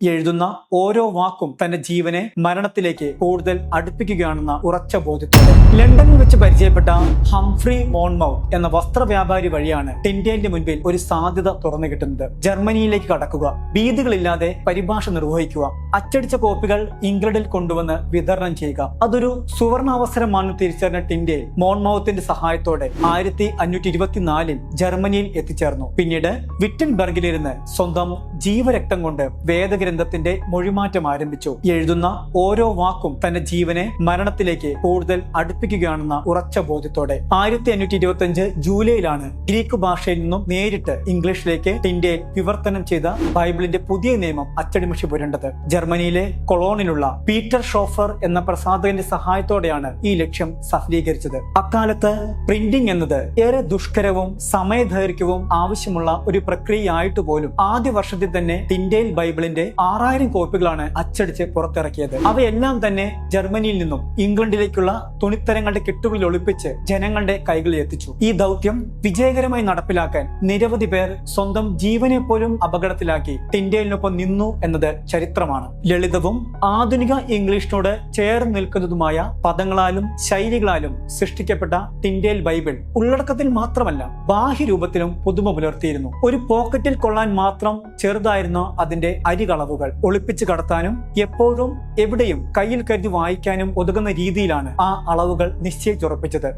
എഴുതുന്ന ഓരോ വാക്കും തന്റെ ജീവനെ മരണത്തിലേക്ക് കൂടുതൽ അടുപ്പിക്കുകയാണെന്ന ഉറച്ച ബോധ്യത്തോടെ ലണ്ടനിൽ വെച്ച് പരിചയപ്പെട്ട ഹംഫ്രി മോൺമൗത്ത് എന്ന വസ്ത്രവ്യാപാരി വഴിയാണ് ടിൻഡേലിന്റെ മുൻപിൽ ഒരു സാധ്യത തുറന്നു കിട്ടുന്നത്. ജർമ്മനിയിലേക്ക് കടക്കുക, ഭീതികളില്ലാതെ പരിഭാഷ നിർവഹിക്കുക, അച്ചടിച്ച കോപ്പികൾ ഇംഗ്ലണ്ടിൽ കൊണ്ടുവന്ന് വിതരണം ചെയ്യുക, അതൊരു സുവർണാവസരമാണെന്ന് തിരിച്ചറിഞ്ഞ ടിൻഡേൽ മോൺമൗത്തിന്റെ സഹായത്തോടെ 1524 ജർമ്മനിയിൽ എത്തിച്ചേർന്നു. പിന്നീട് വിറ്റൻബർഗിലിരുന്ന് സ്വന്തം ജീവരക്തം കൊണ്ട് വേദഗ്രന്ഥത്തിന്റെ മൊഴിമാറ്റം ആരംഭിച്ചു. എഴുതുന്ന ഓരോ വാക്കും തന്റെ ജീവനെ മരണത്തിലേക്ക് കൂടുതൽ അടുപ്പിക്കുകയാണെന്ന ഉറച്ച ബോധ്യത്തോടെ 1525 ജൂലൈയിലാണ് ഗ്രീക്ക് ഭാഷയിൽ നിന്നും നേരിട്ട് ഇംഗ്ലീഷിലേക്ക് ടിൻഡേൽ വിവർത്തനം ചെയ്ത ബൈബിളിന്റെ പുതിയ നിയമം അച്ചടിമഷി പുരണ്ടത്. ജർമ്മനിയിലെ കൊളോണിലുള്ള പീറ്റർ ഷോഫർ എന്ന പ്രസാധകന്റെ സഹായത്തോടെയാണ് ഈ ലക്ഷ്യം സഫലീകരിച്ചത്. അക്കാലത്ത് പ്രിന്റിംഗ് എന്നത് ഏറെ ദുഷ്കരവും സമയദൈർഘ്യവും ആവശ്യമുള്ള ഒരു പ്രക്രിയയായിട്ട് പോലും ആദ്യ വർഷത്തിൽ തന്നെ ടിൻഡേൽ ബൈബിളിന്റെ 6000 കോപ്പികളാണ് അച്ചടിച്ച് പുറത്തിറക്കിയത്. അവയെല്ലാം തന്നെ ജർമ്മനിയിൽ നിന്നും ഇംഗ്ലണ്ടിലേക്കുള്ള തുണിത്തരങ്ങളുടെ കെട്ടുകളിൽ ഒളിപ്പിച്ച് ജനങ്ങളുടെ കൈകളിൽ എത്തിച്ചു. ഈ ദൗത്യം വിജയകരമായി നടപ്പിലാക്കാൻ നിരവധി പേർ സ്വന്തം ജീവനെ പോലും അപകടത്തിലാക്കി ടിൻഡേലിനൊപ്പം നിന്നു എന്നത് ചരിത്രമാണ്. ലളിതവും ആധുനിക ഇംഗ്ലീഷിനോട് ചേർന്ന് നിൽക്കുന്നതുമായ പദങ്ങളാലും ശൈലികളാലും സൃഷ്ടിക്കപ്പെട്ട ടിൻഡേൽ ബൈബിൾ ഉള്ളടക്കത്തിൽ മാത്രമല്ല ബാഹ്യരൂപത്തിലും പുതുമ പുലർത്തിയിരുന്നു. ഒരു പോക്കറ്റിൽ കൊള്ളാൻ മാത്രം ചെറുതായിരുന്ന അതിന്റെ അരികളവുകൾ ഒളിപ്പിച്ച് കടത്താനും എപ്പോഴും എവിടെയും കയ്യിൽ കരുതി വായിക്കാനും ഒതുങ്ങുന്ന രീതിയിലാണ് ആ അളവുകൾ നിശ്ചയിച്ചുറപ്പിച്ചത്.